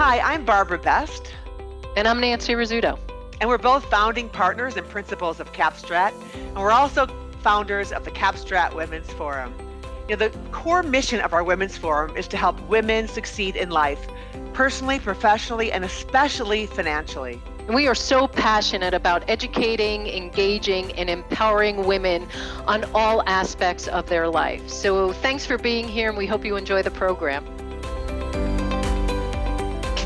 Hi, I'm Barbara Best. And I'm Nancy Rizzuto. And we're both founding partners and principals of CAP STRAT. And we're also founders of the CAP STRAT Women's Forum. The core mission of our Women's Forum is to help women succeed in life, personally, professionally, and especially financially. We are so passionate about educating, engaging, and empowering women on all aspects of their life. So thanks for being here, and we hope you enjoy the program.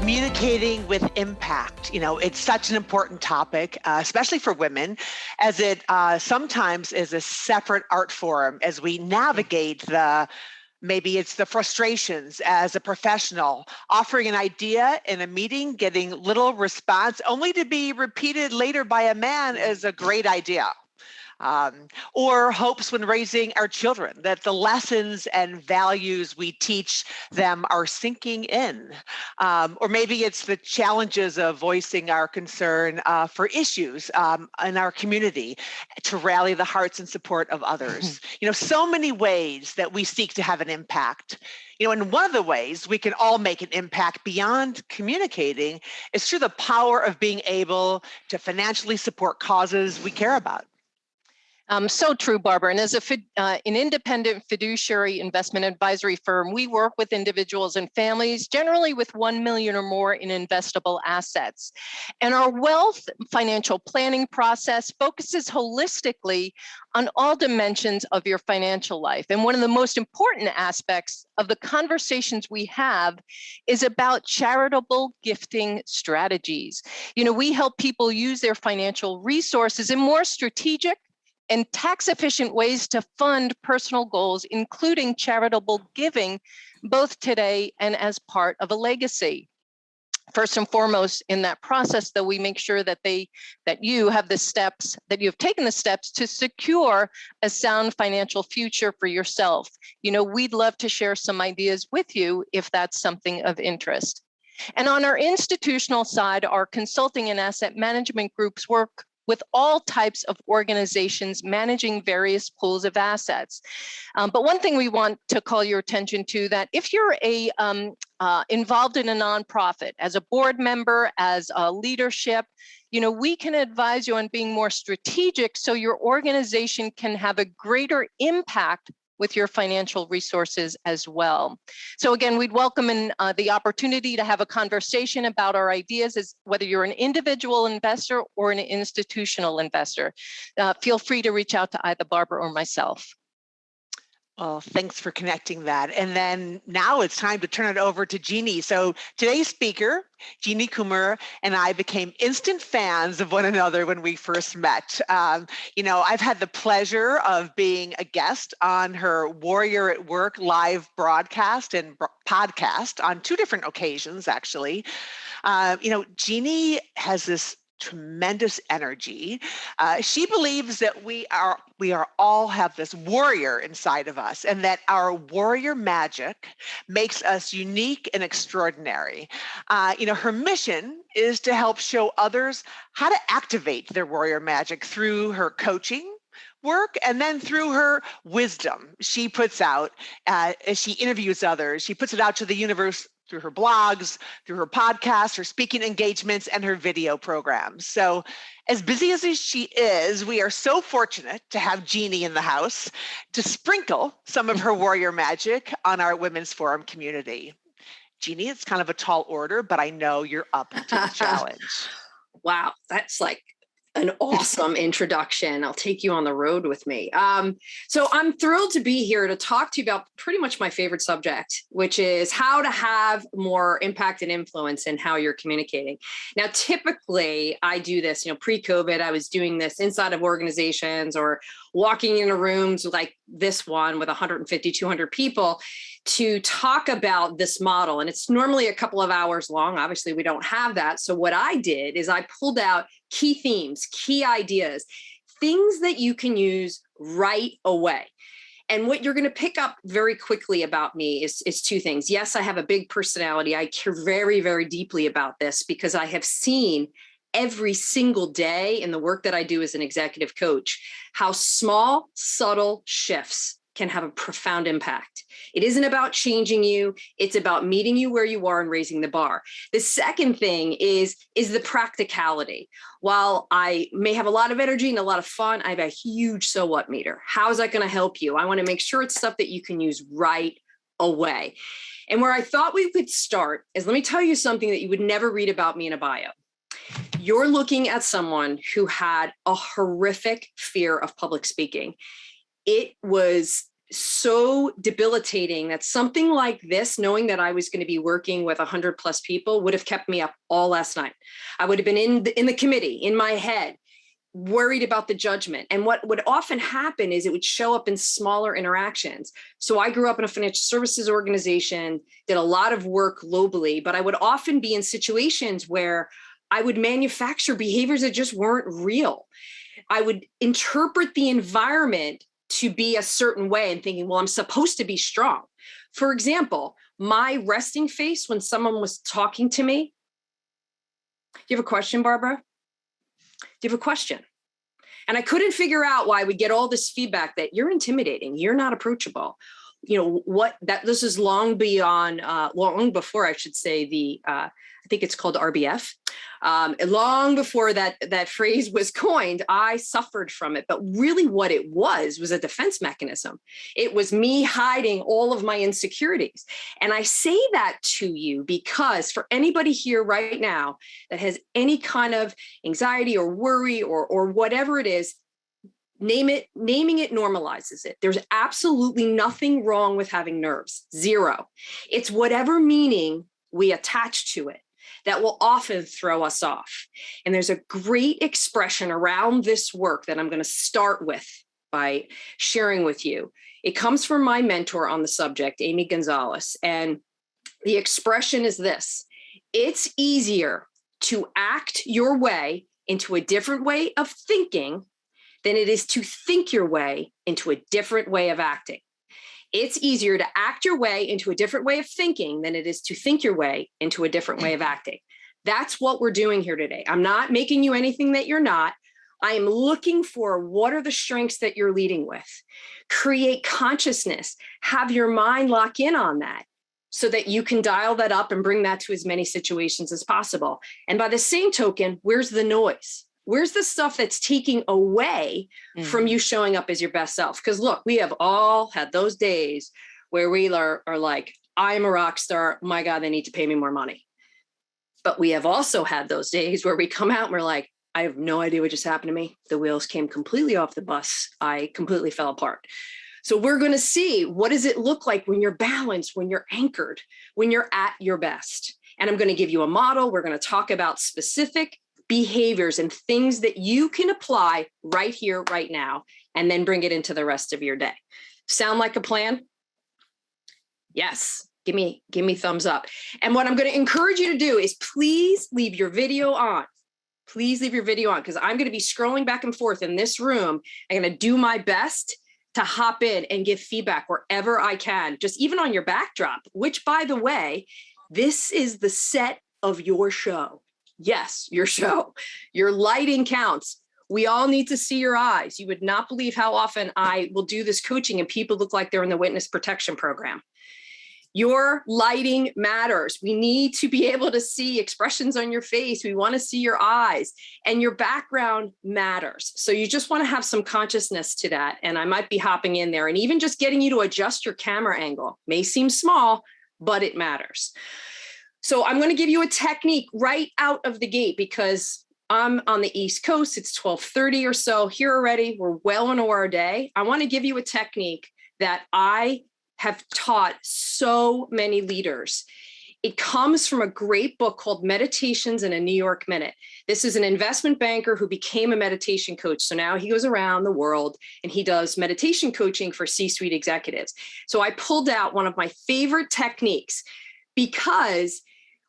Communicating with impact. It's such an important topic, especially for women, as it sometimes is a separate art form as we navigate maybe it's the frustrations as a professional, offering an idea in a meeting, getting little response, only to be repeated later by a man as a great idea. Or hopes when raising our children that the lessons and values we teach them are sinking in. Or maybe it's the challenges of voicing our concern for issues in our community to rally the hearts and support of others. So many ways that we seek to have an impact. And one of the ways we can all make an impact beyond communicating is through the power of being able to financially support causes we care about. So true, Barbara. And as an independent fiduciary investment advisory firm, we work with individuals and families, generally with 1 million or more in investable assets. And our wealth financial planning process focuses holistically on all dimensions of your financial life. And one of the most important aspects of the conversations we have is about charitable gifting strategies. We help people use their financial resources in more strategic and tax-efficient ways to fund personal goals, including charitable giving, both today and as part of a legacy. First and foremost, in that process, though, we make sure that you have taken the steps to secure a sound financial future for yourself. We'd love to share some ideas with you if that's something of interest. And on our institutional side, our consulting and asset management groups work with all types of organizations managing various pools of assets. But one thing we want to call your attention to, that if you're involved in a nonprofit, as a board member, as a leadership, we can advise you on being more strategic so your organization can have a greater impact with your financial resources as well. So again, we'd welcome the opportunity to have a conversation about our ideas, as whether you're an individual investor or an institutional investor. Feel free to reach out to either Barbara or myself. Well, thanks for connecting that. And then now it's time to turn it over to Jeannie. So today's speaker, Jeannie Coomer, and I became instant fans of one another when we first met. I've had the pleasure of being a guest on her Warrior at Work live broadcast and podcast on 2 different occasions, actually. Jeannie has this tremendous energy. She believes that we all have this warrior inside of us, and that our warrior magic makes us unique and extraordinary. Her mission is to help show others how to activate their warrior magic through her coaching work, and then through her wisdom she puts out as she interviews others. She puts it out to the universe through her blogs, through her podcasts, her speaking engagements, and her video programs. So as busy as she is, we are so fortunate to have Jeannie in the house to sprinkle some of her warrior magic on our Women's Forum community. Jeannie, it's kind of a tall order, but I know you're up to the challenge. Wow, that's like an awesome introduction. I'll take you on the road with me. So I'm thrilled to be here to talk to you about pretty much my favorite subject, which is how to have more impact and influence in how you're communicating. Now, typically I do this, pre-COVID, I was doing this inside of organizations or walking into rooms like this one with 150, 200 people to talk about this model. And it's normally a couple of hours long. Obviously, we don't have that. So what I did is I pulled out key themes, key ideas, things that you can use right away. And what you're going to pick up very quickly about me is 2 things. Yes, I have a big personality. I care very, very deeply about this because I have seen every single day in the work that I do as an executive coach how small, subtle shifts can have a profound impact. It isn't about changing you. It's about meeting you where you are and raising the bar. The second thing is the practicality. While I may have a lot of energy and a lot of fun, I have a huge so what meter. How is that going to help you? I want to make sure it's stuff that you can use right away. And where I thought we could start is, let me tell you something that you would never read about me in a bio. You're looking at someone who had a horrific fear of public speaking. It was so debilitating that something like this, knowing that I was going to be working with 100 plus people, would have kept me up all last night. I would have been in the committee, in my head, worried about the judgment. And what would often happen is it would show up in smaller interactions. So I grew up in a financial services organization, did a lot of work globally, but I would often be in situations where I would manufacture behaviors that just weren't real. I would interpret the environment to be a certain way and thinking, well, I'm supposed to be strong. For example, my resting face when someone was talking to me. Do you have a question, Barbara? Do you have a question? And I couldn't figure out why we get all this feedback that you're intimidating, you're not approachable. You know, this is long before, I should say, I think it's called RBF. Long before that phrase was coined, I suffered from it. But really what it was a defense mechanism. It was me hiding all of my insecurities. And I say that to you because for anybody here right now that has any kind of anxiety or worry or whatever it is, naming it normalizes it. There's absolutely nothing wrong with having nerves, zero. It's whatever meaning we attach to it that will often throw us off. And there's a great expression around this work that I'm going to start with by sharing with you. It comes from my mentor on the subject, Amy Gonzalez. And the expression is this: it's easier to act your way into a different way of thinking than it is to think your way into a different way of acting. It's easier to act your way into a different way of thinking than it is to think your way into a different way of acting. That's what we're doing here today. I'm not making you anything that you're not. I am looking for what are the strengths that you're leading with. Create consciousness, have your mind lock in on that so that you can dial that up and bring that to as many situations as possible. And by the same token, where's the noise? Where's the stuff that's taking away from you showing up as your best self? Because look, we have all had those days where we are like, I'm a rock star. My God, they need to pay me more money. But we have also had those days where we come out and we're like, I have no idea what just happened to me. The wheels came completely off the bus. I completely fell apart. So we're going to see, what does it look like when you're balanced, when you're anchored, when you're at your best? And I'm going to give you a model. We're going to talk about specific behaviors and things that you can apply right here, right now, and then bring it into the rest of your day. Sound like a plan? Yes. Give me thumbs up. And what I'm going to encourage you to do is please leave your video on. Please leave your video on, because I'm going to be scrolling back and forth in this room. I'm going to do my best to hop in and give feedback wherever I can, just even on your backdrop, which, by the way, this is the set of your show. Yes, your show. Your lighting counts. We all need to see your eyes. You would not believe how often I will do this coaching and people look like they're in the witness protection program. Your lighting matters. We need to be able to see expressions on your face. We want to see your eyes, and your background matters. So you just want to have some consciousness to that. And I might be hopping in there and even just getting you to adjust your camera angle. May seem small, but it matters. So I'm going to give you a technique right out of the gate because I'm on the East Coast. It's 12:30 or so here already. We're well into our day. I want to give you a technique that I have taught so many leaders. It comes from a great book called Meditations in a New York Minute. This is an investment banker who became a meditation coach. So now he goes around the world and he does meditation coaching for C-suite executives. So I pulled out one of my favorite techniques because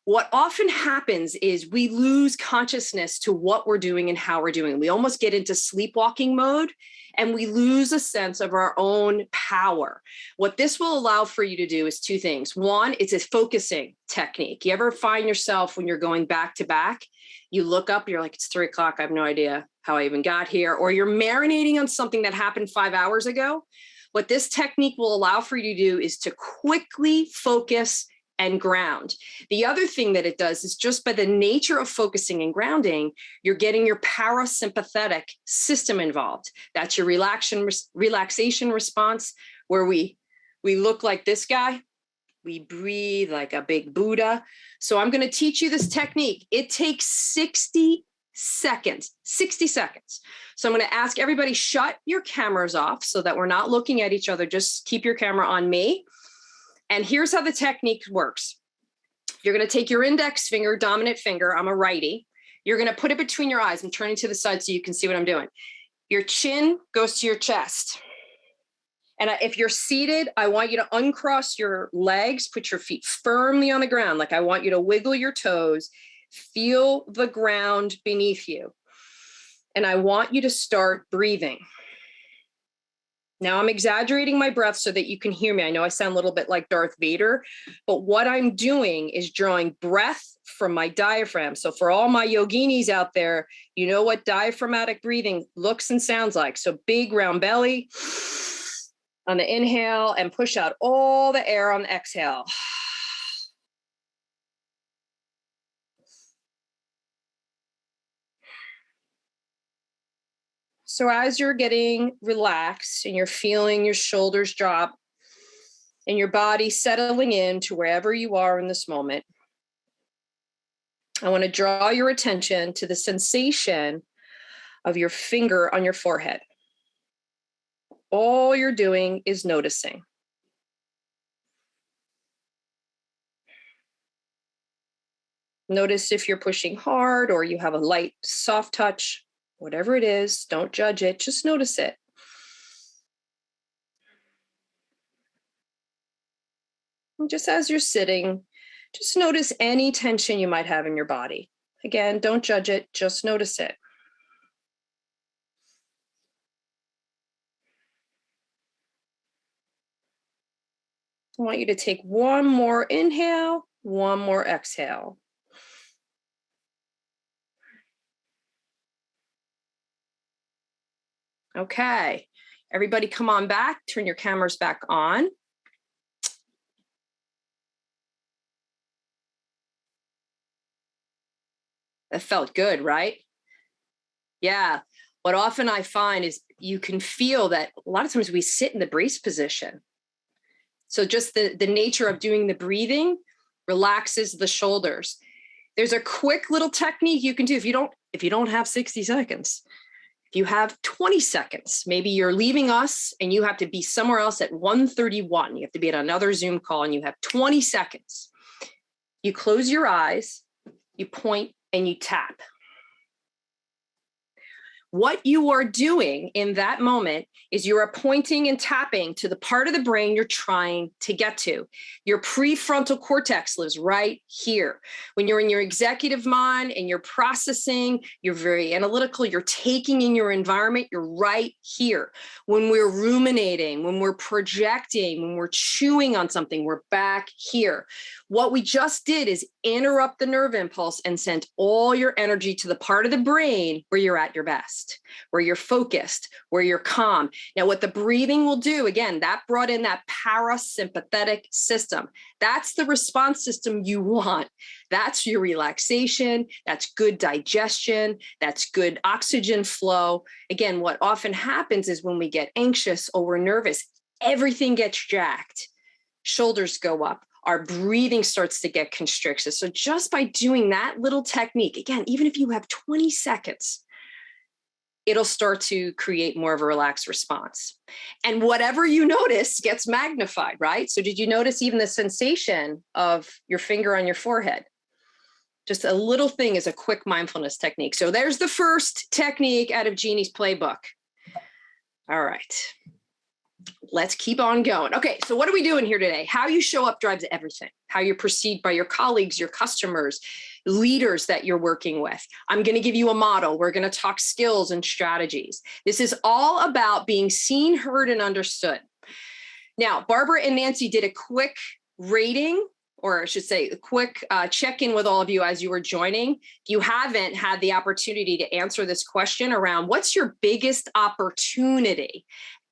what often happens is we lose consciousness to what we're doing and how we're doing. We almost get into sleepwalking mode and we lose a sense of our own power. What this will allow for you to do is two things. One, it's a focusing technique. You ever find yourself when you're going back to back, you look up, you're like, it's 3 o'clock. I have no idea how I even got here. Or you're marinating on something that happened 5 hours ago. What this technique will allow for you to do is to quickly focus and ground. The other thing that it does is just by the nature of focusing and grounding, you're getting your parasympathetic system involved. That's your relaxation response, where we look like this guy. We breathe like a big Buddha. So I'm going to teach you this technique. It takes 60 seconds. So I'm going to ask everybody, shut your cameras off so that we're not looking at each other. Just keep your camera on me. And here's how the technique works. You're going to take your index finger, dominant finger. I'm a righty. You're going to put it between your eyes. I'm turning to the side so you can see what I'm doing. Your chin goes to your chest. And if you're seated, I want you to uncross your legs, put your feet firmly on the ground. Like I want you to wiggle your toes, feel the ground beneath you. And I want you to start breathing. Now I'm exaggerating my breath so that you can hear me. I know I sound a little bit like Darth Vader, but what I'm doing is drawing breath from my diaphragm. So for all my yoginis out there, you know what diaphragmatic breathing looks and sounds like. So big round belly on the inhale and push out all the air on the exhale. So as you're getting relaxed and you're feeling your shoulders drop and your body settling into wherever you are in this moment, I want to draw your attention to the sensation of your finger on your forehead. All you're doing is noticing. Notice if you're pushing hard or you have a light, soft touch. Whatever it is, don't judge it, just notice it. And just as you're sitting, just notice any tension you might have in your body. Again, don't judge it, just notice it. I want you to take one more inhale, one more exhale. Okay, everybody come on back, turn your cameras back on. That felt good, right? Yeah, what often I find is you can feel that a lot of times we sit in the brace position. So just the nature of doing the breathing relaxes the shoulders. There's a quick little technique you can do if you don't have 60 seconds. You have 20 seconds. Maybe you're leaving us and you have to be somewhere else at 1:31. You have to be at another Zoom call and you have 20 seconds. You close your eyes, you point and you tap. What you are doing in that moment is you're pointing and tapping to the part of the brain you're trying to get to. Your prefrontal cortex lives right here. When you're in your executive mind and you're processing, you're very analytical, you're taking in your environment, you're right here. When we're ruminating, when we're projecting, when we're chewing on something, we're back here. What we just did is interrupt the nerve impulse and send all your energy to the part of the brain where you're at your best, where you're focused, where you're calm. Now, what the breathing will do, again, that brought in that parasympathetic system. That's the response system you want. That's your relaxation. That's good digestion. That's good oxygen flow. Again, what often happens is when we get anxious or we're nervous, everything gets jacked. Shoulders go up. Our breathing starts to get constricted. So just by doing that little technique, again, even if you have 20 seconds, it'll start to create more of a relaxed response. And whatever you notice gets magnified, right? So did you notice even the sensation of your finger on your forehead? Just a little thing is a quick mindfulness technique. So there's the first technique out of Jeannie's playbook. All right. Let's keep on going. Okay, so what are we doing here today? How you show up drives everything. How you're perceived by your colleagues, your customers, leaders that you're working with. I'm going to give you a model. We're going to talk skills and strategies. This is all about being seen, heard, and understood. Now, Barbara and Nancy did a quick rating, or I should say a quick check-in with all of you as you were joining. If you haven't had the opportunity to answer this question around what's your biggest opportunity?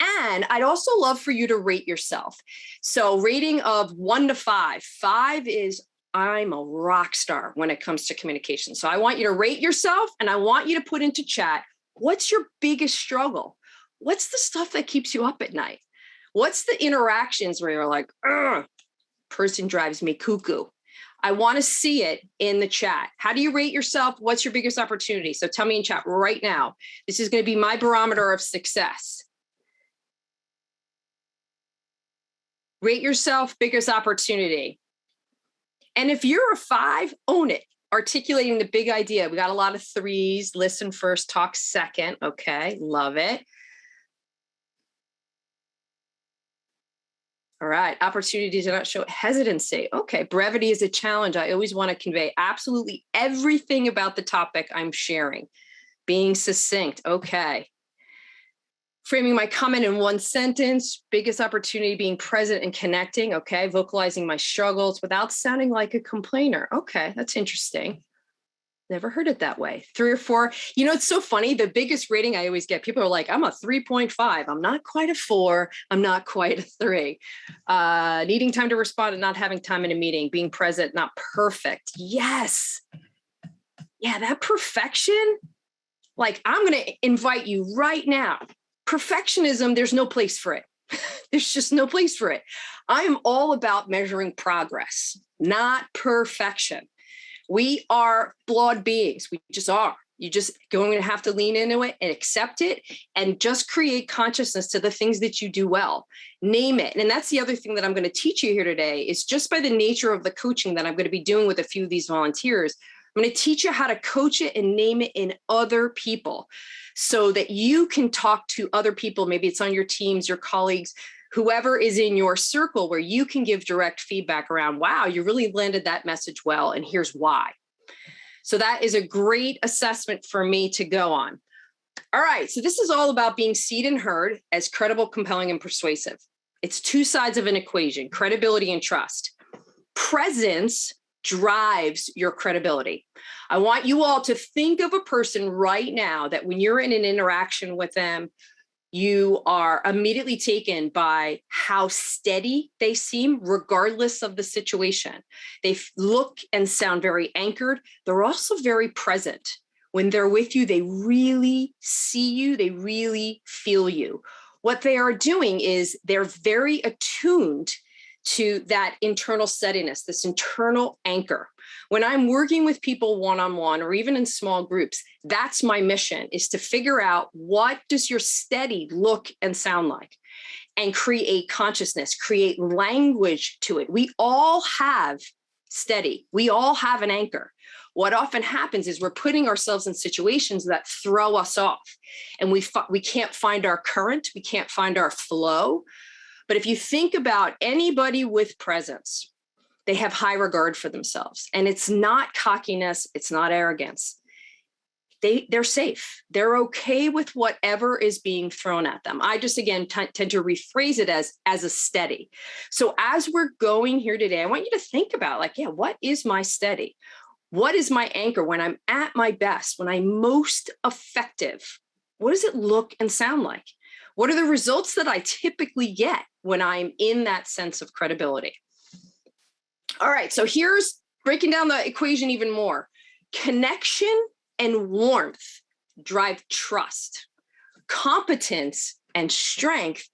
And I'd also love for you to rate yourself. So rating of 1 to 5. 5 is I'm a rock star when it comes to communication. So I want you to rate yourself, and I want you to put into chat, what's your biggest struggle? What's the stuff that keeps you up at night? What's the interactions where you're like, ugh, person drives me cuckoo? I want to see it in the chat. How do you rate yourself? What's your biggest opportunity? So tell me in chat right now. This is going to be my barometer of success. Rate yourself, biggest opportunity. And if you're a 5, own it. Articulating the big idea. We got a lot of 3s. Listen first, talk second. Okay, love it. All right, opportunity to not show hesitancy. Okay, brevity is a challenge. I always want to convey absolutely everything about the topic I'm sharing. Being succinct. Okay. Framing my comment in 1 sentence, biggest opportunity being present and connecting. Okay, vocalizing my struggles without sounding like a complainer. Okay, that's interesting. Never heard it that way. 3 or 4. You know, it's so funny. The biggest rating I always get, people are like, I'm a 3.5. I'm not quite a 4. I'm not quite a 3. Needing time to respond and not having time in a meeting. Being present, not perfect. Yes. Yeah, that perfection. Like, I'm going to invite you right now. Perfectionism, there's no place for it. There's just no place for it. I am all about measuring progress, not perfection. We are flawed beings. We just are. You're just going to have to lean into it and accept it and just create consciousness to the things that you do well. Name it. And that's the other thing that I'm going to teach you here today is just by the nature of the coaching that I'm going to be doing with a few of these volunteers, I'm going to teach you how to coach it and name it in other people so that you can talk to other people. Maybe it's on your teams, your colleagues, whoever is in your circle where you can give direct feedback around, wow, you really landed that message well, and here's why. So that is a great assessment for me to go on. All right, so this is all about being seen and heard as credible, compelling, and persuasive. It's 2 sides of an equation, credibility and trust. Presence drives your credibility. I want you all to think of a person right now that when you're in an interaction with them, you are immediately taken by how steady they seem, regardless of the situation. They look and sound very anchored. They're also very present. When they're with you, they really see you. They really feel you. What they are doing is they're very attuned to that internal steadiness, this internal anchor. When I'm working with people one-on-one or even in small groups, that's my mission, is to figure out what does your steady look and sound like and create consciousness, create language to it. We all have steady. We all have an anchor. What often happens is we're putting ourselves in situations that throw us off and we can't find our current, we can't find our flow. But if you think about anybody with presence, they have high regard for themselves. And it's not cockiness, it's not arrogance. They're safe. They're okay with whatever is being thrown at them. I just, again, tend to rephrase it as a steady. So as we're going here today, I want you to think about, like, yeah, what is my steady? What is my anchor when I'm at my best, when I'm most effective? What does it look and sound like? What are the results that I typically get when I'm in that sense of credibility? All right, so here's breaking down the equation even more. Connection and warmth drive trust. Competence and strength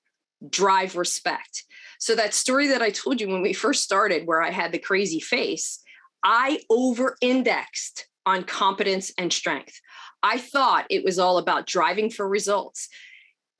drive respect. So that story that I told you when we first started, where I had the crazy face, I over-indexed on competence and strength. I thought it was all about driving for results,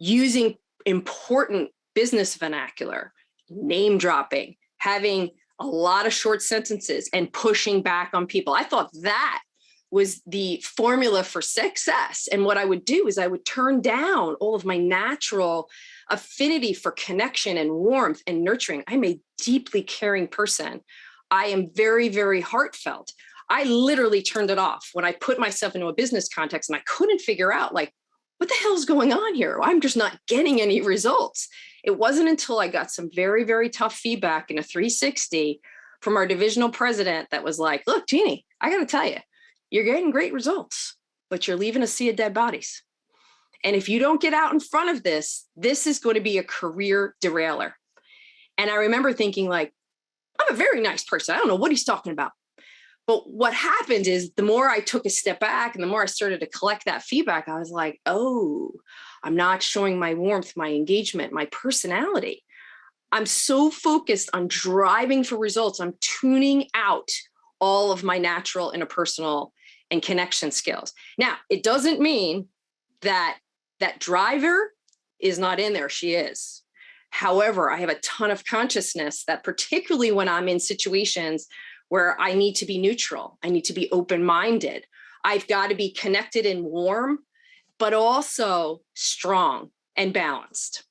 using important business vernacular, name dropping, having a lot of short sentences and pushing back on people. I thought that was the formula for success. And what I would do is I would turn down all of my natural affinity for connection and warmth and nurturing. I'm a deeply caring person. I am very, very heartfelt. I literally turned it off when I put myself into a business context and I couldn't figure out, like, what the hell's going on here? I'm just not getting any results. It wasn't until I got some very, very tough feedback in a 360 from our divisional president that was like, look, Jeannie, I got to tell you, you're getting great results, but you're leaving a sea of dead bodies. And if you don't get out in front of this, this is going to be a career derailer. And I remember thinking like, I'm a very nice person. I don't know what he's talking about. But what happened is the more I took a step back and the more I started to collect that feedback, I was like, oh, I'm not showing my warmth, my engagement, my personality. I'm so focused on driving for results. I'm tuning out all of my natural interpersonal and connection skills. Now, it doesn't mean that that driver is not in there. She is. However, I have a ton of consciousness that particularly when I'm in situations where I need to be neutral, I need to be open-minded, I've got to be connected and warm, but also strong and balanced.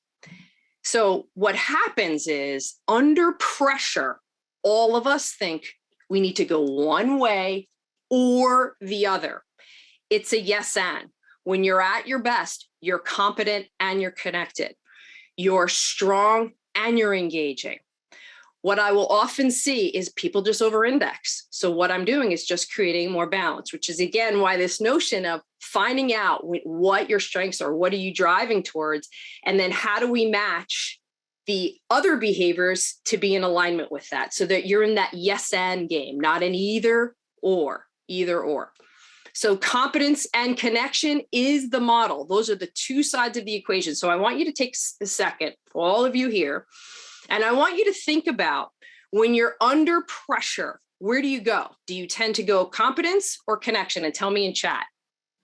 So what happens is under pressure, all of us think we need to go one way or the other. It's a yes and. When you're at your best, you're competent and you're connected. You're strong and you're engaging. What I will often see is people just over-index. So what I'm doing is just creating more balance, which is again why this notion of finding out what your strengths are, what are you driving towards, and then how do we match the other behaviors to be in alignment with that so that you're in that yes and game, not an either or. So competence and connection is the model. Those are the two sides of the equation. So I want you to take a second, for all of you here, and I want you to think about when you're under pressure, where do you go? Do you tend to go competence or connection? And tell me in chat,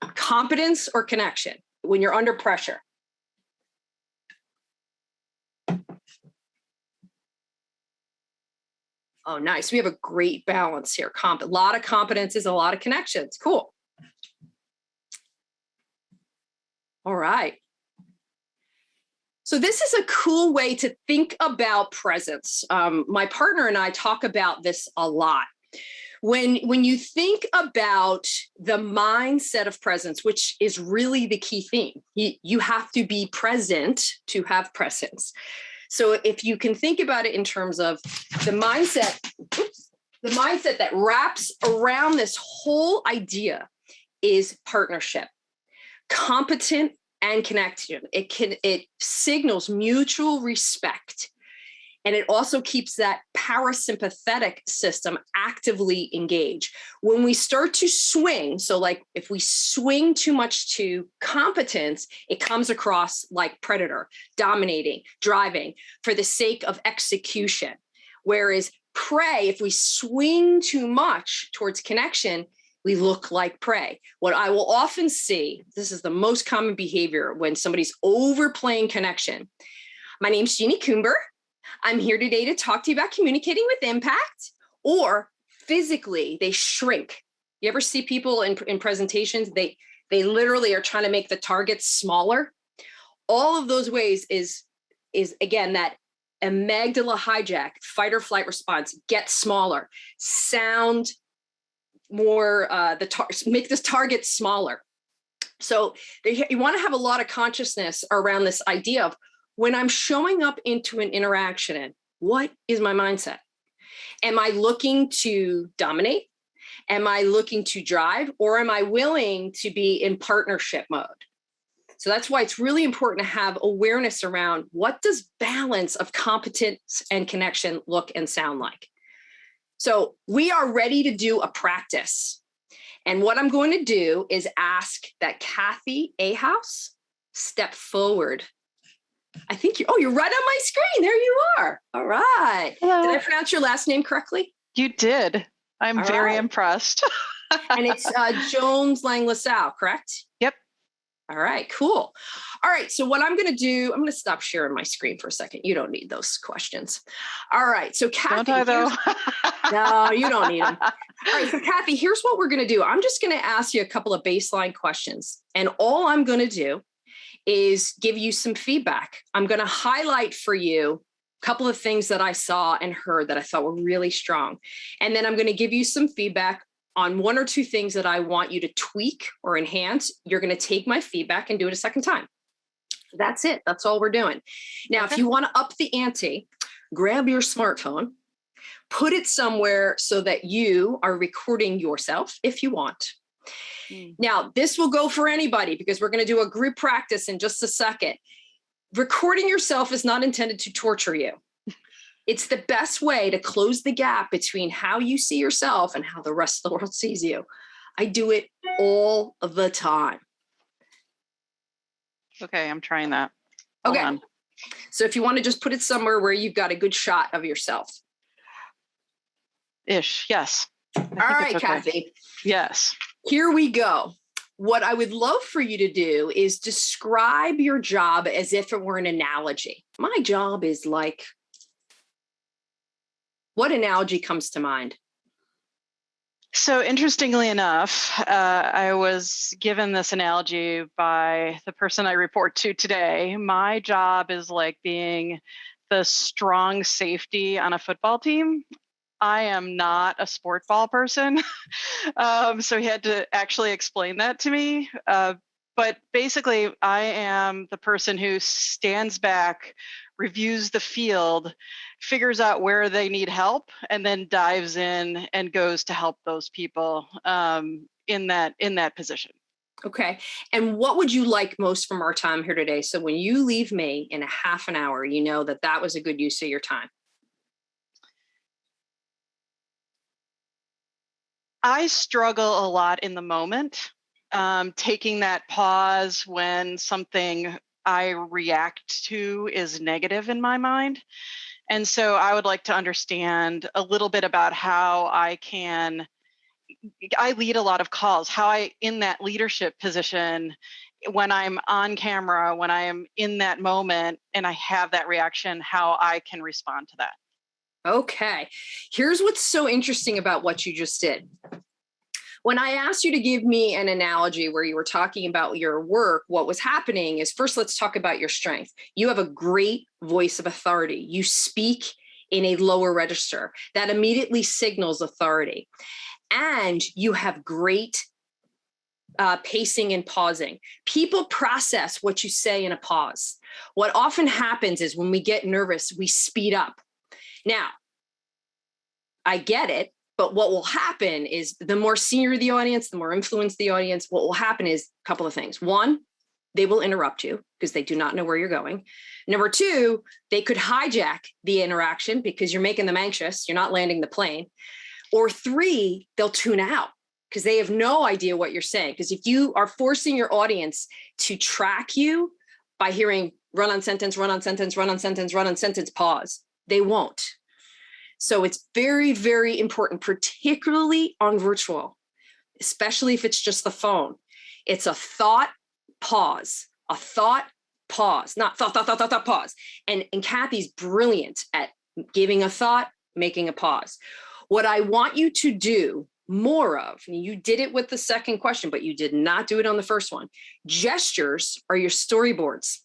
competence or connection when you're under pressure? Oh, nice. We have a great balance here. A lot of competences, a lot of connections. Cool. All right. So this is a cool way to think about presence. My partner and I talk about this a lot. When you think about the mindset of presence, which is really the key theme, you have to be present to have presence. So if you can think about it in terms of the mindset that wraps around this whole idea is partnership, competent and connection. It signals mutual respect. And it also keeps that parasympathetic system actively engaged. When we start to swing, so like if we swing too much to competence, it comes across like predator, dominating, driving for the sake of execution. Whereas prey, if we swing too much towards connection, we look like prey. What I will often see, this is the most common behavior when somebody's overplaying connection. My name's Jeannie Coomber. I'm here today to talk to you about communicating with impact, or physically they shrink. You ever see people in presentations, they literally are trying to make the targets smaller. All of those ways is again, that amygdala hijack, fight or flight response, get smaller, sound more, make this target smaller. So you want to have a lot of consciousness around this idea of when I'm showing up into an interaction, what is my mindset? Am I looking to dominate? Am I looking to drive? Or am I willing to be in partnership mode? So that's why it's really important to have awareness around what does balance of competence and connection look and sound like. So we are ready to do a practice. And what I'm going to do is ask that Kathy Ahouse step forward. I think you're right on my screen. There you are. All right. Hello. Did I pronounce your last name correctly? You did. I'm very impressed. And it's Jones Lang LaSalle, correct? Yep. All right, cool. All right, so what I'm going to do, I'm going to stop sharing my screen for a second. You don't need those questions. All right, so Kathy. Don't I though? No, you don't need them. All right, so Kathy, here's what we're going to do. I'm just going to ask you a couple of baseline questions. And all I'm going to do is give you some feedback. I'm going to highlight for you a couple of things that I saw and heard that I thought were really strong. And then I'm going to give you some feedback on one or two things that I want you to tweak or enhance. You're going to take my feedback and do it a second time. That's it. That's all we're doing. Now, if you want to up the ante, grab your smartphone, put it somewhere so that you are recording yourself if you want. Now, this will go for anybody because we're going to do a group practice in just a second. Recording yourself is not intended to torture you. It's the best way to close the gap between how you see yourself and how the rest of the world sees you. I do it all the time. Okay, I'm trying that. Okay. Hold on. So if you want to just put it somewhere where you've got a good shot of yourself. Ish, yes. All right, okay. Kathy. Yes. Here we go. What I would love for you to do is describe your job as if it were an analogy. My job is like, what analogy comes to mind? So interestingly enough, I was given this analogy by the person I report to today. My job is like being the strong safety on a football team. I am not a sport ball person. So he had to actually explain that to me. But basically, I am the person who stands back, reviews the field, figures out where they need help, and then dives in and goes to help those people in that position. Okay. And what would you like most from our time here today? So when you leave me in a half an hour, you know that that was a good use of your time. I struggle a lot in the moment, taking that pause when something I react to is negative in my mind. And so I would like to understand a little bit about how I lead a lot of calls, how I, in that leadership position, when I'm on camera, when I am in that moment and I have that reaction, how I can respond to that. Okay. Here's what's so interesting about what you just did. When I asked you to give me an analogy where you were talking about your work, what was happening is, first, let's talk about your strength. You have a great voice of authority. You speak in a lower register that immediately signals authority. And you have great pacing and pausing. People process what you say in a pause. What often happens is when we get nervous, we speed up. Now, I get it, but what will happen is the more senior the audience, the more influenced the audience, what will happen is a couple of things. One, they will interrupt you because they do not know where you're going. Number two, they could hijack the interaction because you're making them anxious. You're not landing the plane. Or three, they'll tune out because they have no idea what you're saying. Because if you are forcing your audience to track you by hearing run on sentence, run on sentence, run on sentence, run on sentence, pause, they won't. So it's very, very important, particularly on virtual, especially if it's just the phone. It's a thought, pause, a thought, pause, not thought, pause. And Kathy's brilliant at giving a thought, making a pause. What I want you to do more of, and you did it with the second question, but you did not do it on the first one. Gestures are your storyboards.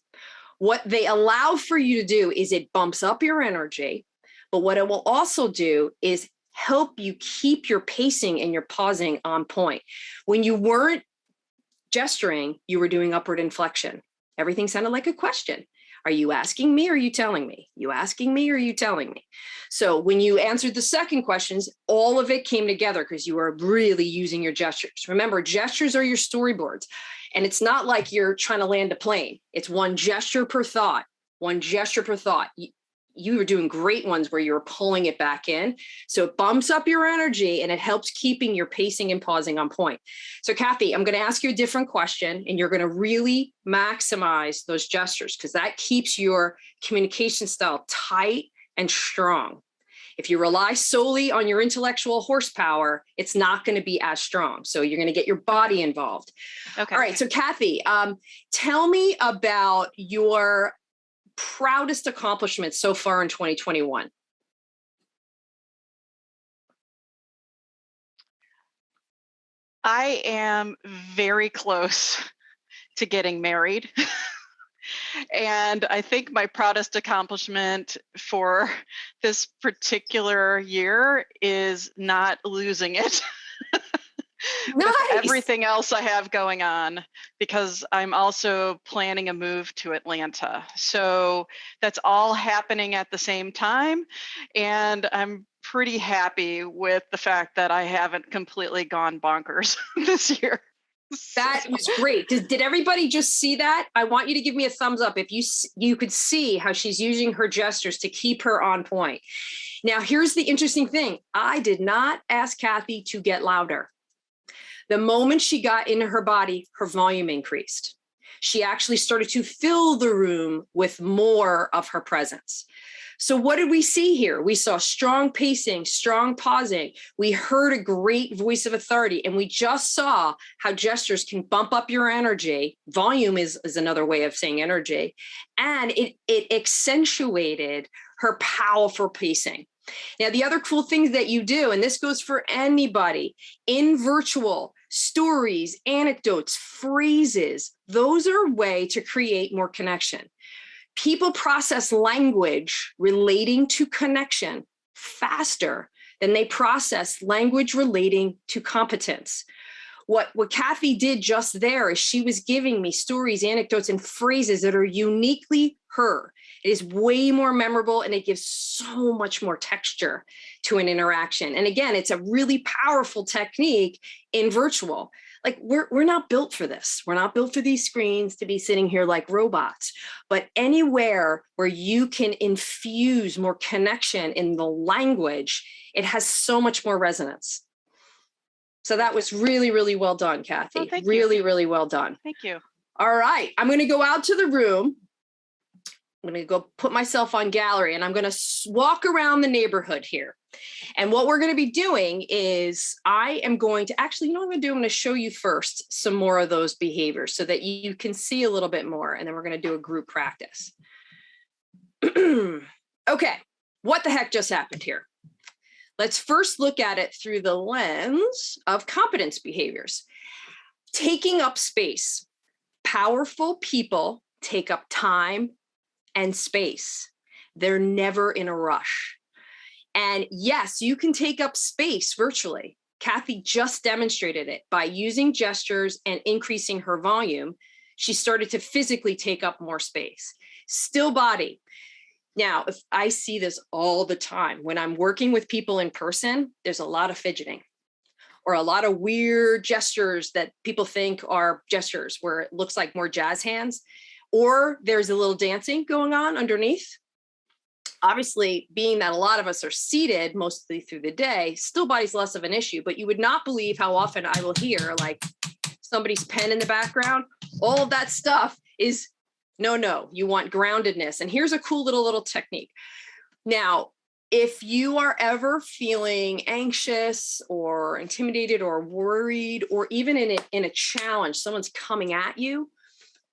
What they allow for you to do is it bumps up your energy. But what it will also do is help you keep your pacing and your pausing on point. When you weren't gesturing, you were doing upward inflection. Everything sounded like a question. Are you asking me or are you telling me? You asking me or are you telling me? So when you answered the second questions, all of it came together because you were really using your gestures. Remember, gestures are your storyboards. And it's not like you're trying to land a plane. It's one gesture per thought, one gesture per thought. You were doing great ones where you were pulling it back in. So it bumps up your energy and it helps keeping your pacing and pausing on point. So Kathy, I'm going to ask you a different question and you're going to really maximize those gestures because that keeps your communication style tight and strong. If you rely solely on your intellectual horsepower, it's not going to be as strong. So you're going to get your body involved. Okay. All right. So Kathy, tell me about your proudest accomplishment so far in 2021? I am very close to getting married. And I think my proudest accomplishment for this particular year is not losing it. With everything else I have going on, because I'm also planning a move to Atlanta. So that's all happening at the same time. And I'm pretty happy with the fact that I haven't completely gone bonkers this year. That was great. Did everybody just see that? I want you to give me a thumbs up if you could see how she's using her gestures to keep her on point. Now, here's the interesting thing. I did not ask Kathy to get louder. The moment she got into her body, her volume increased. She actually started to fill the room with more of her presence. So what did we see here? We saw strong pacing, strong pausing. We heard a great voice of authority, and we just saw how gestures can bump up your energy. Volume is another way of saying energy. And it accentuated her powerful pacing. Now, the other cool things that you do, and this goes for anybody, in virtual, stories, anecdotes, phrases, those are a way to create more connection. People process language relating to connection faster than they process language relating to competence. What Kathy did just there is she was giving me stories, anecdotes, and phrases that are uniquely her. It is way more memorable, and it gives so much more texture to an interaction. And again, it's a really powerful technique in virtual. Like we're not built for this. We're not built for these screens to be sitting here like robots, but anywhere where you can infuse more connection in the language, it has so much more resonance. So that was really, really well done, Kathy. Oh, really, really well done. Thank you. All right. I'm going to go out to the room. I'm going to go put myself on gallery, and I'm going to walk around the neighborhood here. And what we're going to be doing is I am going to actually, you know what I'm going to do? I'm going to show you first some more of those behaviors so that you can see a little bit more. And then we're going to do a group practice. Okay. What the heck just happened here? Let's first look at it through the lens of competence behaviors. Taking up space. Powerful people take up time and space. They're never in a rush. And yes, you can take up space virtually. Kathy just demonstrated it by using gestures and increasing her volume. She started to physically take up more space. Still body. Now, if I see this all the time, when I'm working with people in person, there's a lot of fidgeting or a lot of weird gestures that people think are gestures where it looks like more jazz hands, or there's a little dancing going on underneath. Obviously, being that a lot of us are seated mostly through the day, still body's less of an issue, but you would not believe how often I will hear like somebody's pen in the background. All of that stuff is no, you want groundedness. And here's a cool little technique. Now, if you are ever feeling anxious or intimidated or worried, or even in a challenge, someone's coming at you,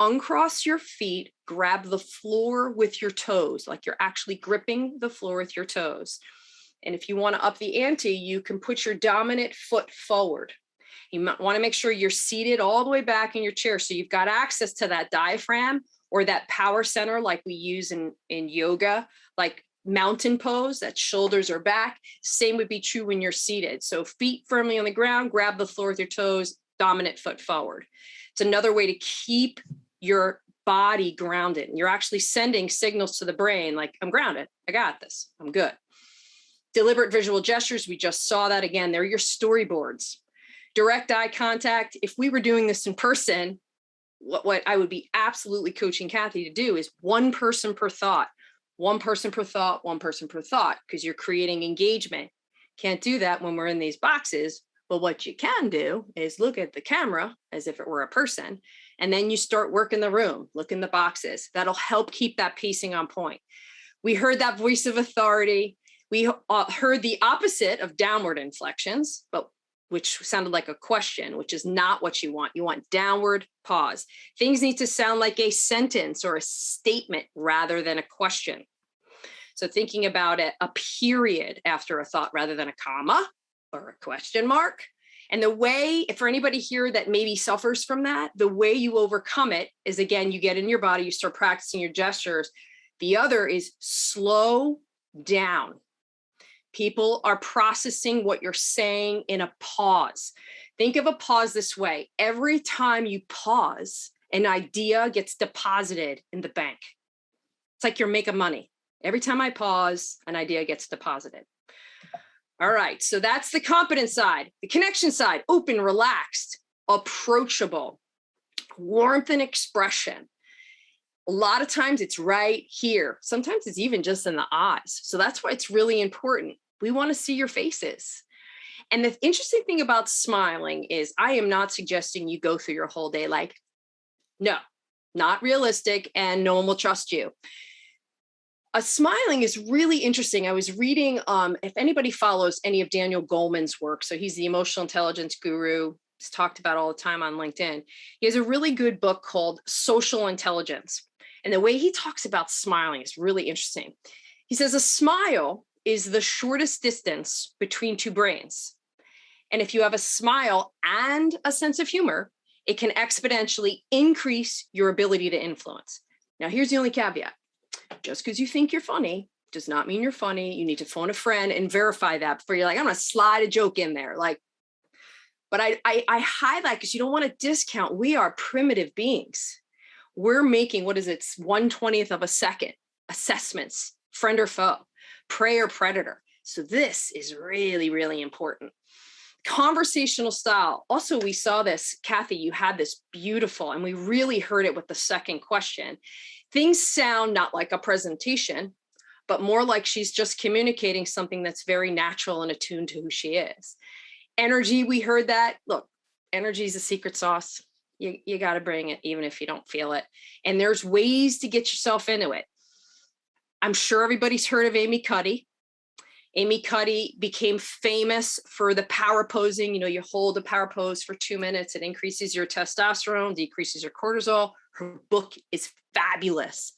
uncross your feet, grab the floor with your toes, like you're actually gripping the floor with your toes. And if you want to up the ante, you can put your dominant foot forward. You might want to make sure you're seated all the way back in your chair, so you've got access to that diaphragm or that power center like we use in yoga, like mountain pose, that shoulders are back. Same would be true when you're seated. So feet firmly on the ground, grab the floor with your toes, dominant foot forward. It's another way to keep your body grounded. You're actually sending signals to the brain like, I'm grounded, I got this, I'm good. Deliberate visual gestures, we just saw that again. They're your storyboards. Direct eye contact. If we were doing this in person, what I would be absolutely coaching Kathy to do is one person per thought, one person per thought, one person per thought, because you're creating engagement. Can't do that when we're in these boxes. But what you can do is look at the camera as if it were a person, and then you start working the room, look in the boxes. That'll help keep that pacing on point. We heard that voice of authority. We heard the opposite of downward inflections, but which sounded like a question, which is not what you want. You want downward pause. Things need to sound like a sentence or a statement rather than a question. So thinking about it, a period after a thought rather than a comma or a question mark. And the way, for anybody here that maybe suffers from that, the way you overcome it is, again, you get in your body, you start practicing your gestures. The other is slow down. People are processing what you're saying in a pause. Think of a pause this way. Every time you pause, an idea gets deposited in the bank. It's like you're making money. Every time I pause, an idea gets deposited. All right, so that's the competence side. The connection side, open, relaxed. approachable, warmth and expression. A lot of times it's right here. Sometimes it's even just in the eyes. So that's why it's really important. We want to see your faces. And the interesting thing about smiling is I am not suggesting you go through your whole day like, no, not realistic, and no one will trust you. Smiling is really interesting. I was reading, if anybody follows any of Daniel Goleman's work, so he's the emotional intelligence guru, he's talked about all the time on LinkedIn. He has a really good book called Social Intelligence. And the way he talks about smiling is really interesting. He says a smile is the shortest distance between two brains. And if you have a smile and a sense of humor, it can exponentially increase your ability to influence. Now, here's the only caveat. Just because you think you're funny does not mean you're funny. You need to phone a friend and verify that before you're like, I'm going to slide a joke in there. But I highlight because you don't want to discount. We are primitive beings. We're making, 1/20th of a second assessments, friend or foe, prey or predator. So this is really, really important. Conversational style. Also, we saw this, Kathy, you had this beautiful, and we really heard it with the second question. Things sound not like a presentation, but more like she's just communicating something that's very natural and attuned to who she is. Energy, we heard that. Look, energy is a secret sauce. You got to bring it, even if you don't feel it. And there's ways to get yourself into it. I'm sure everybody's heard of Amy Cuddy. Amy Cuddy became famous for the power posing. You know, you hold a power pose for 2 minutes. It increases your testosterone, decreases your cortisol. Her book is fabulous,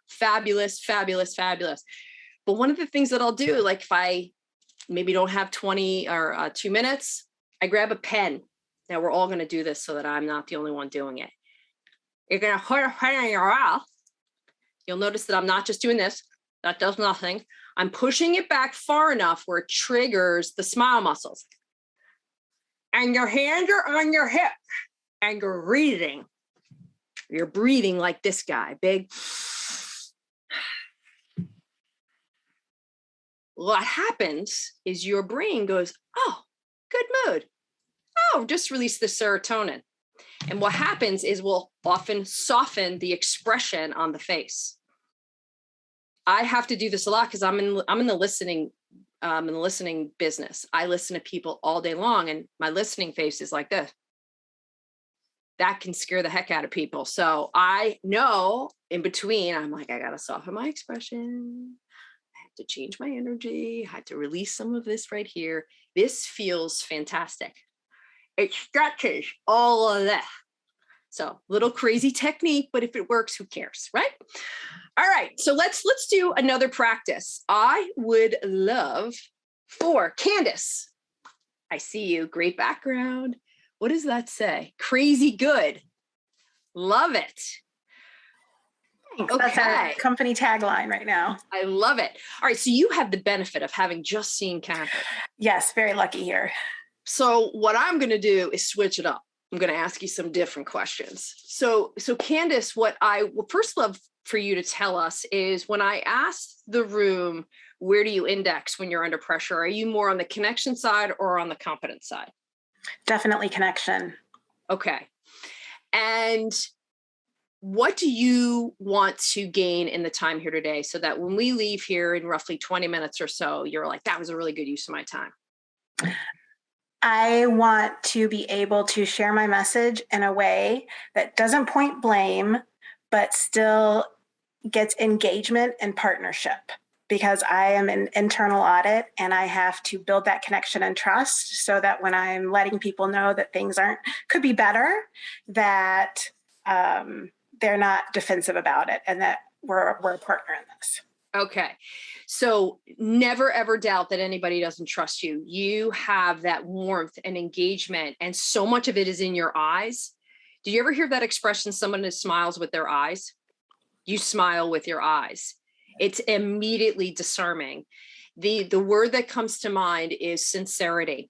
fabulous, fabulous, fabulous. But one of the things that I'll do, like if I maybe don't have 20 or 2 minutes, I grab a pen. Now we're all going to do this so that I'm not the only one doing it. You're going to put a pen in your mouth. You'll notice that I'm not just doing this. That does nothing. I'm pushing it back far enough where it triggers the smile muscles. And your hands are on your hips and you're breathing. You're breathing like this guy, big. What happens is your brain goes, oh, good mood. Oh, just release the serotonin. And what happens is we'll often soften the expression on the face. I have to do this a lot because I'm in the listening business. I listen to people all day long, and my listening face is like this. That can scare the heck out of people. So I know in between, I'm like, I gotta soften my expression. I have to change my energy. I have to release some of this right here. This feels fantastic. It stretches all of that. So little crazy technique, but if it works, who cares, right? All right, so let's do another practice. I would love for Candace. I see you, great background. What does that say? Crazy good. Love it. Thanks. Okay. That's our company tagline right now. I love it. All right, so you have the benefit of having just seen CAP. Yes, very lucky here. So what I'm going to do is switch it up. I'm going to ask you some different questions. So Candace, what I will first love for you to tell us is when I asked the room, where do you index when you're under pressure? Are you more on the connection side or on the competence side? Definitely connection. Okay. And what do you want to gain in the time here today so that when we leave here in roughly 20 minutes or so, you're like, that was a really good use of my time? I want to be able to share my message in a way that doesn't point blame, but still gets engagement and partnership, because I am an internal audit and I have to build that connection and trust so that when I'm letting people know that things could be better, that they're not defensive about it and that we're a partner in this. Okay. So never, ever doubt that anybody doesn't trust you. You have that warmth and engagement, and so much of it is in your eyes. Do you ever hear that expression, someone who smiles with their eyes? You smile with your eyes. It's immediately disarming. The word that comes to mind is sincerity.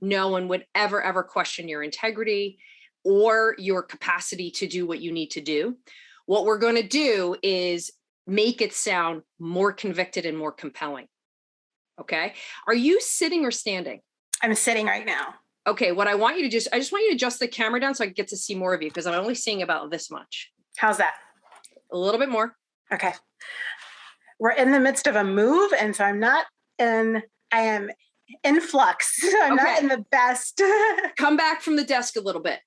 No one would ever question your integrity or your capacity to do what you need to do. What we're going to do is make it sound more convicted and more compelling. Okay. Are you sitting or standing? I'm sitting right now. Okay, what I want you to I just want you to adjust the camera down so I can get to see more of you because I'm only seeing about this much. How's that? A little bit more. Okay. We're in the midst of a move, and so I am in flux. So I'm not in the best. Come back from the desk a little bit.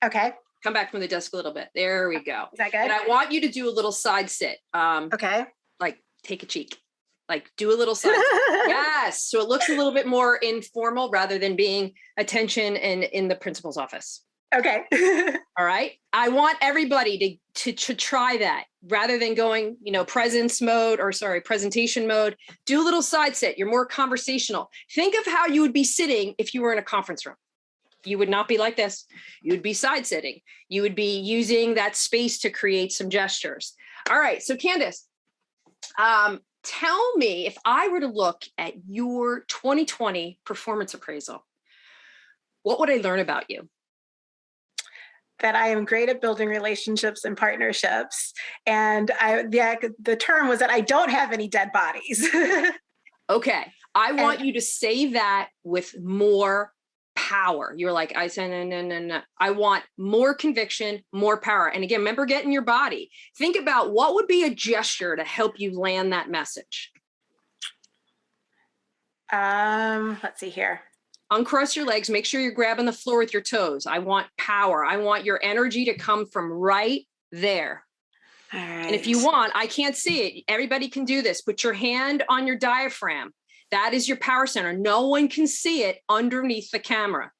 Okay. Come back from the desk a little bit. There we go. Is that good? And I want you to do a little side sit. Okay. Like take a cheek. Like do a little side sit. Yes. So it looks a little bit more informal rather than being attention and in the principal's office. Okay. All right. I want everybody to try that rather than going, presentation mode. Do a little side sit. You're more conversational. Think of how you would be sitting if you were in a conference room. You would not be like this. You would be side sitting. You would be using that space to create some gestures. All right. So Candace, tell me if I were to look at your 2020 performance appraisal, what would I learn about you? That I am great at building relationships and partnerships. And the term was that I don't have any dead bodies. Okay. I want you to say that with more power. You're like, I said, no. I want more conviction, more power. And again, remember, get in your body. Think about what would be a gesture to help you land that message. Let's see here. Uncross your legs. Make sure you're grabbing the floor with your toes. I want power. I want your energy to come from right there. All right. And if you want, I can't see it. Everybody can do this. Put your hand on your diaphragm. That is your power center. No one can see it underneath the camera.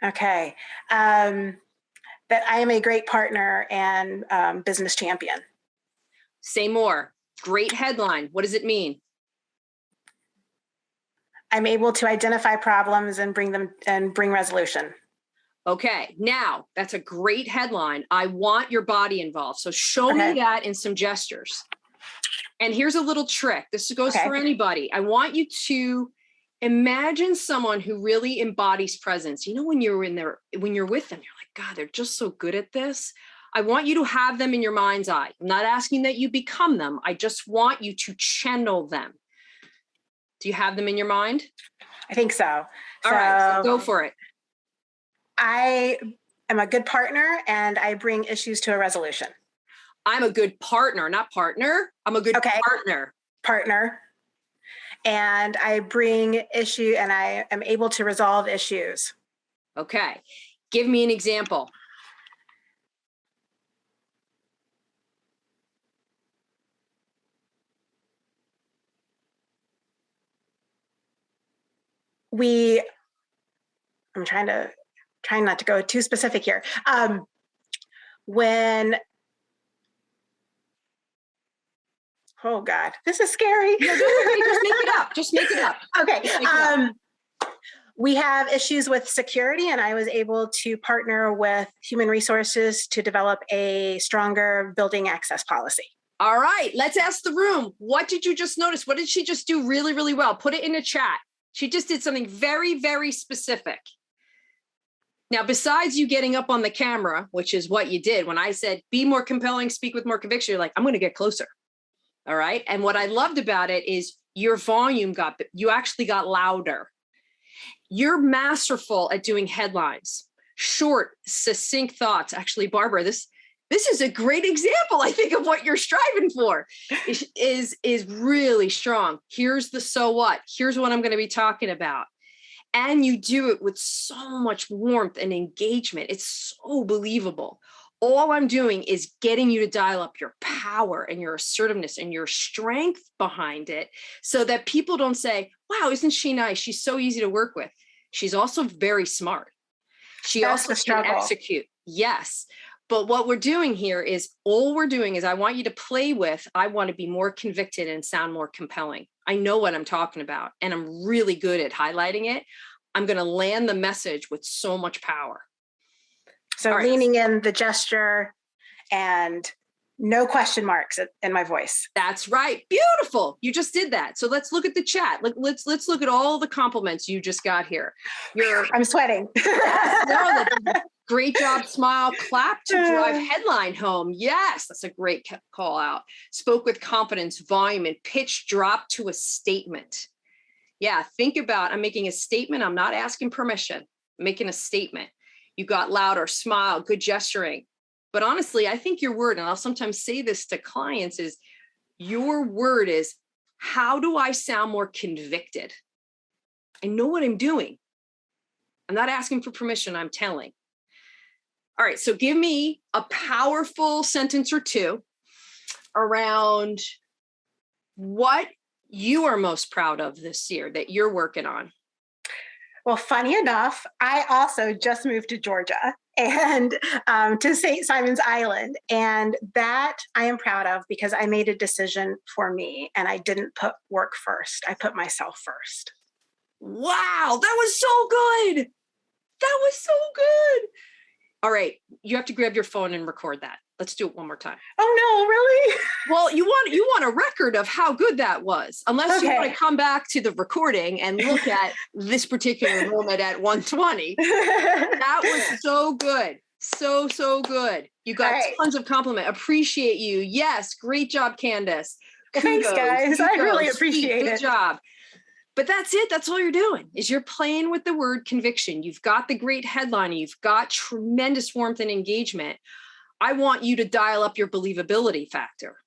Okay. That I am a great partner and business champion. Say more. Great headline. What does it mean? I'm able to identify problems and bring resolution. Okay, now that's a great headline. I want your body involved. So show me that in some gestures. And here's a little trick. This goes for anybody. I want you to imagine someone who really embodies presence. When you're with them, you're like, God, they're just so good at this. I want you to have them in your mind's eye. I'm not asking that you become them. I just want you to channel them. Do you have them in your mind? I think so. All right, so go for it. I am a good partner and I bring issues to a resolution. I'm a good partner, not partner. I'm a good partner. Partner. And I bring issue and I am able to resolve issues. Okay. Give me an example. I'm trying not to go too specific here. Oh God, this is scary. No, just make it up. Just make it up. Okay. We have issues with security, and I was able to partner with human resources to develop a stronger building access policy. All right, let's ask the room. What did you just notice? What did she just do really, really well? Put it in the chat. She just did something very, very specific. Now, besides you getting up on the camera, which is what you did, when I said, be more compelling, speak with more conviction, you're like, I'm going to get closer. All right. And what I loved about it is your volume you actually got louder. You're masterful at doing headlines, short, succinct thoughts. Actually, Barbara, this is a great example, I think, of what you're striving for is really strong. Here's the so what. Here's what I'm going to be talking about. And you do it with so much warmth and engagement. It's so believable. All I'm doing is getting you to dial up your power and your assertiveness and your strength behind it so that people don't say, wow, isn't she nice? She's so easy to work with. She's also very smart. She also can execute. Yes. But what we're doing here is I want you to play with, I want to be more convicted and sound more compelling. I know what I'm talking about, and I'm really good at highlighting it. I'm going to land the message with so much power. So leaning in the gesture and no question marks in my voice. That's right. Beautiful. You just did that. So let's look at the chat. Let's look at all the compliments you just got here. I'm sweating. Great job, smile, clap to drive headline home. Yes, that's a great call out. Spoke with confidence, volume, and pitch drop to a statement. Yeah, think about, I'm making a statement. I'm not asking permission. I'm making a statement. You got louder, smile, good gesturing. But honestly, I think your word, and I'll sometimes say this to clients, is your word is, how do I sound more convicted? I know what I'm doing. I'm not asking for permission, I'm telling. All right, so give me a powerful sentence or two around what you are most proud of this year that you're working on. Well, funny enough, I also just moved to Georgia and to St. Simon's Island. And that I am proud of because I made a decision for me and I didn't put work first. I put myself first. Wow, that was so good. That was so good. All right, you have to grab your phone and record that. Let's do it one more time. Oh no, really? Well, you want a record of how good that was, unless you want Okay. to come back to the recording and look at this particular moment at 1:20. That was so good. So good. You got All right. tons of compliment. Appreciate you. Yes, great job, Candace. Thanks, guys. I really appreciate Good it. job. But that's it. That's all you're doing is you're playing with the word conviction. You've got the great headline. You've got tremendous warmth and engagement. I want you to dial up your believability factor.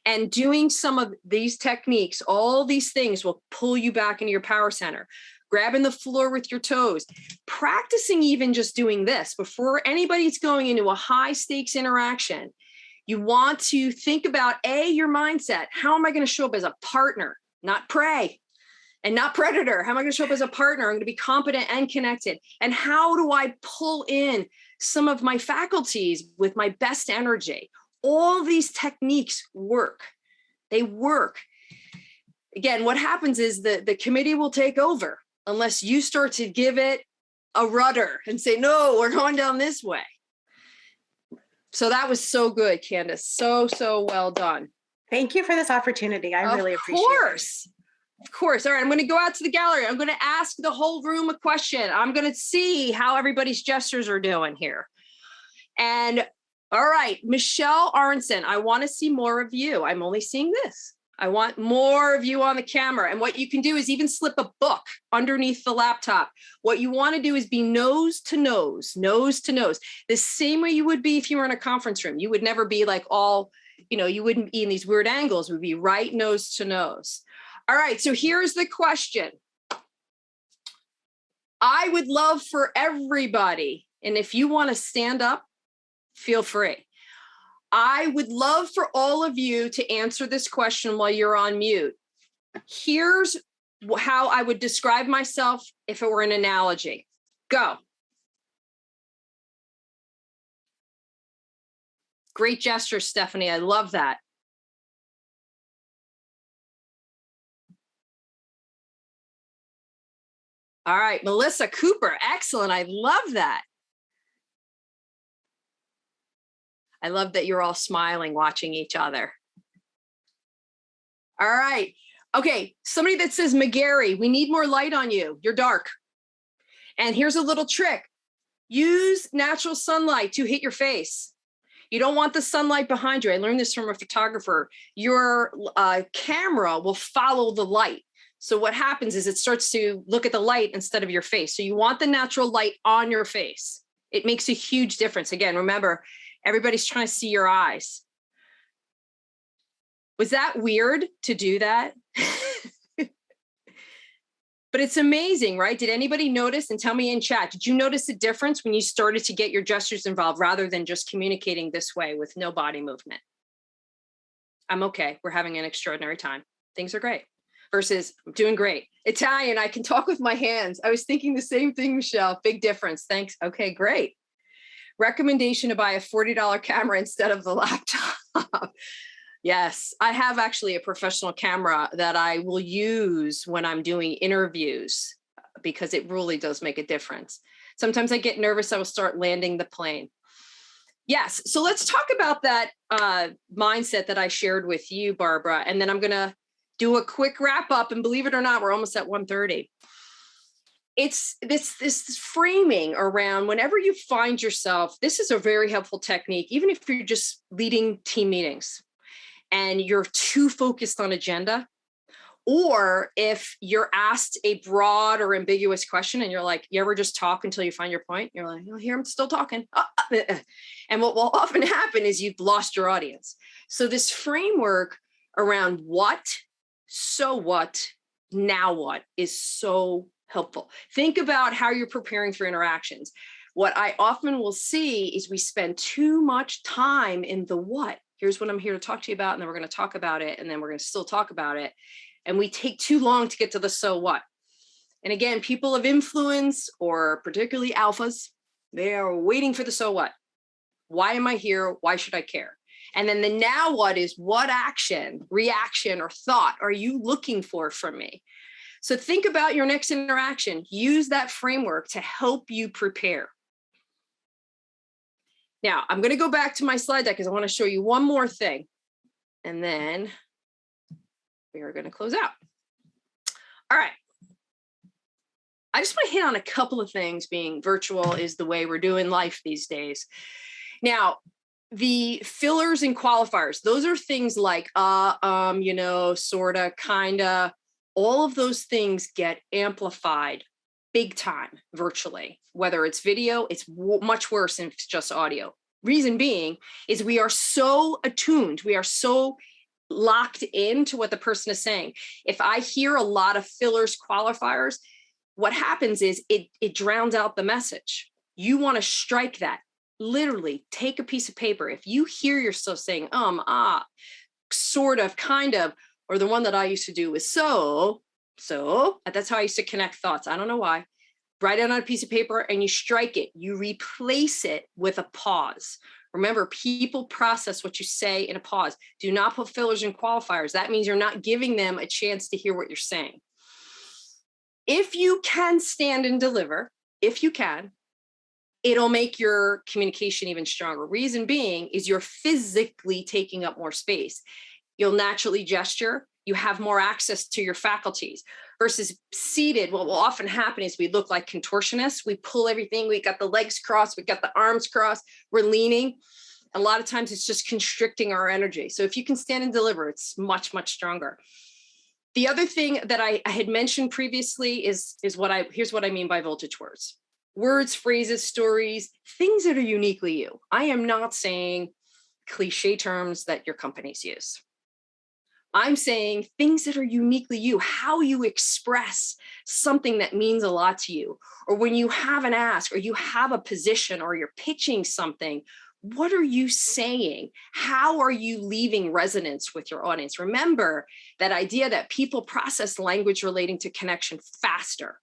And doing some of these techniques, all these things will pull you back into your power center. Grabbing the floor with your toes, practicing even just doing this before anybody's going into a high stakes interaction. You want to think about your mindset. How am I going to show up as a partner, not prey and not predator? How am I going to show up as a partner? I'm going to be competent and connected. And how do I pull in some of my faculties with my best energy? All these techniques work. They work. Again, what happens is the committee will take over unless you start to give it a rudder and say, no, we're going down this way. So that was so good, Candace. So well done. Thank you for this opportunity. I really appreciate it. Of course. All right. I'm going to go out to the gallery. I'm going to ask the whole room a question. I'm going to see how everybody's gestures are doing here. And all right, Michelle Aronson, I want to see more of you. I'm only seeing this. I want more of you on the camera. And what you can do is even slip a book underneath the laptop. What you want to do is be nose to nose, the same way you would be if you were in a conference room. You would never be like all, you wouldn't be in these weird angles. It would be right nose to nose. All right, so here's the question. I would love for everybody, and if you want to stand up, feel free. I would love for all of you to answer this question while you're on mute. Here's how I would describe myself if it were an analogy. Go. Great gesture, Stephanie. I love that. All right, Melissa Cooper. Excellent. I love that. I love that you're all smiling, watching each other. All right. Okay. Somebody that says, McGarry, we need more light on you. You're dark. And here's a little trick. Use natural sunlight to hit your face. You don't want the sunlight behind you. I learned this from a photographer. Your camera will follow the light. So what happens is it starts to look at the light instead of your face. So you want the natural light on your face. It makes a huge difference. Again, remember, everybody's trying to see your eyes. Was that weird to do that? But it's amazing, right? Did anybody notice? And tell me in chat, did you notice a difference when you started to get your gestures involved rather than just communicating this way with no body movement? I'm okay. We're having an extraordinary time. Things are great. Versus, I'm doing great. Italian, I can talk with my hands. I was thinking the same thing, Michelle. Big difference. Thanks. Okay, great. Recommendation to buy a $40 camera instead of the laptop. Yes, I have actually a professional camera that I will use when I'm doing interviews because it really does make a difference. Sometimes I get nervous. I will start landing the plane. Yes, so let's talk about that mindset that I shared with you, Barbara, and then I'm going to do a quick wrap up. And believe it or not, we're almost at 1:30. It's this framing around whenever you find yourself, this is a very helpful technique, even if you're just leading team meetings and you're too focused on agenda, Or if you're asked a broad or ambiguous question and you're like, you ever just talk until you find your point? You're like, oh, here I'm still talking. And what will often happen is you've lost your audience. So this framework around what, so what, now what is so helpful. Think about how you're preparing for interactions. What I often will see is we spend too much time in the what. Here's what I'm here to talk to you about, and then we're going to talk about it, and then we're going to still talk about it. And we take too long to get to the so what. And again, people of influence, or particularly alphas, they are waiting for the so what. Why am I here? Why should I care? And then the now what is, what action, reaction, or thought are you looking for from me? So think about your next interaction. Use that framework to help you prepare. Now, I'm going to go back to my slide deck because I want to show you one more thing. And then we are going to close out. All right. I just want to hit on a couple of things. Being virtual is the way we're doing life these days. Now, the fillers and qualifiers, those are things like, you know, sorta, kinda. All of those things get amplified big time virtually. Whether it's video, it's much worse if it's just audio. Reason being is we are so attuned, we are so locked into what the person is saying. If I hear a lot of fillers, qualifiers, what happens is it drowns out the message. You want to strike that. Literally take a piece of paper. If you hear yourself saying, sort of, kind of, or the one that I used to do was so, that's how I used to connect thoughts. I don't know why. Write it on a piece of paper and you strike it. You replace it with a pause. Remember, people process what you say in a pause. Do not put fillers and qualifiers. That means you're not giving them a chance to hear what you're saying. If you can stand and deliver, if you can, it'll make your communication even stronger. Reason being is you're physically taking up more space. You'll naturally gesture. You have more access to your faculties versus seated. What will often happen is we look like contortionists. We pull everything. We got the legs crossed. We got the arms crossed. We're leaning. A lot of times it's just constricting our energy. So if you can stand and deliver, it's much, much stronger. The other thing that I had mentioned previously is here's what I mean by voltage words. Words, phrases, stories, things that are uniquely you. I am not saying cliche terms that your companies use. I'm saying things that are uniquely you, how you express something that means a lot to you, or when you have an ask, or you have a position, or you're pitching something, what are you saying? How are you leaving resonance with your audience? Remember that idea that people process language relating to connection faster.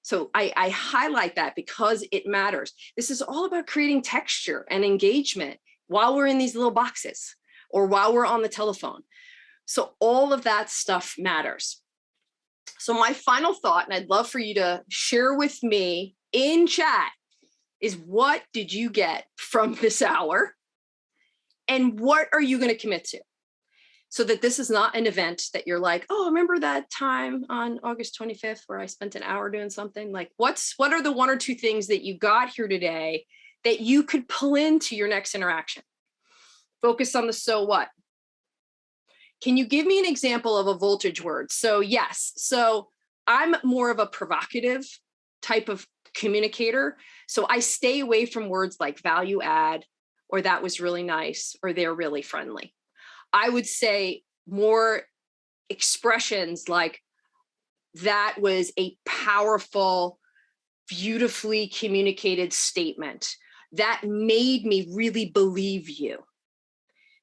So I highlight that because it matters. This is all about creating texture and engagement while we're in these little boxes or while we're on the telephone. So all of that stuff matters. So my final thought, and I'd love for you to share with me in chat, is what did you get from this hour? And what are you going to commit to? So that this is not an event that you're like, oh, remember that time on August 25th where I spent an hour doing something? Like, what are the one or two things that you got here today that you could pull into your next interaction? Focus on the so what. Can you give me an example of a voltage word? So yes, so I'm more of a provocative type of communicator. So I stay away from words like value add, or that was really nice, or they're really friendly. I would say more expressions like that was a powerful, beautifully communicated statement that made me really believe you.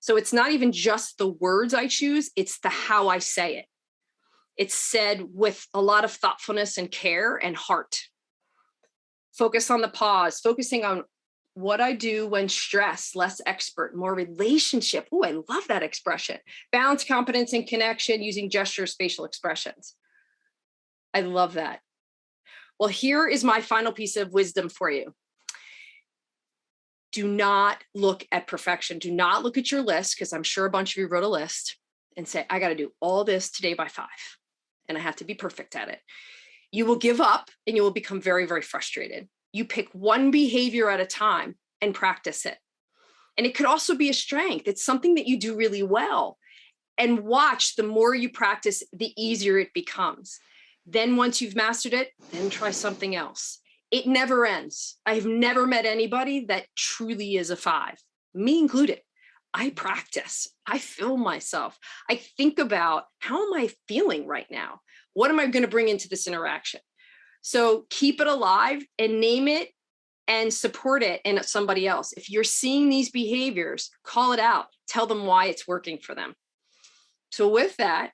So it's not even just the words I choose, it's the how I say it. It's said with a lot of thoughtfulness and care and heart. Focus on the pause, focusing on what I do when stressed, less expert, more relationship. Oh, I love that expression. Balance, competence, and connection using gestures, facial expressions. I love that. Well, here is my final piece of wisdom for you. Do not look at perfection. Do not look at your list, because I'm sure a bunch of you wrote a list and say, I got to do all this today by 5, and I have to be perfect at it. You will give up and you will become very, very frustrated. You pick one behavior at a time and practice it. And it could also be a strength. It's something that you do really well. and watch, the more you practice, the easier it becomes. Then once you've mastered it, then try something else. It never ends. I've never met anybody that truly is a 5, me included. I practice, I film myself. I think about, how am I feeling right now? What am I going to bring into this interaction? So keep it alive and name it and support it in somebody else. If you're seeing these behaviors, call it out, tell them why it's working for them. So with that,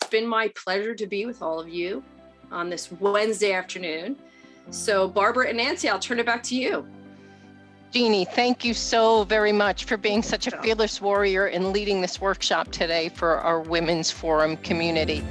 it's been my pleasure to be with all of you on this Wednesday afternoon. So Barbara and Nancy, I'll turn it back to you. Jeannie, thank you so very much for being such a fearless warrior and leading this workshop today for our Women's Forum community.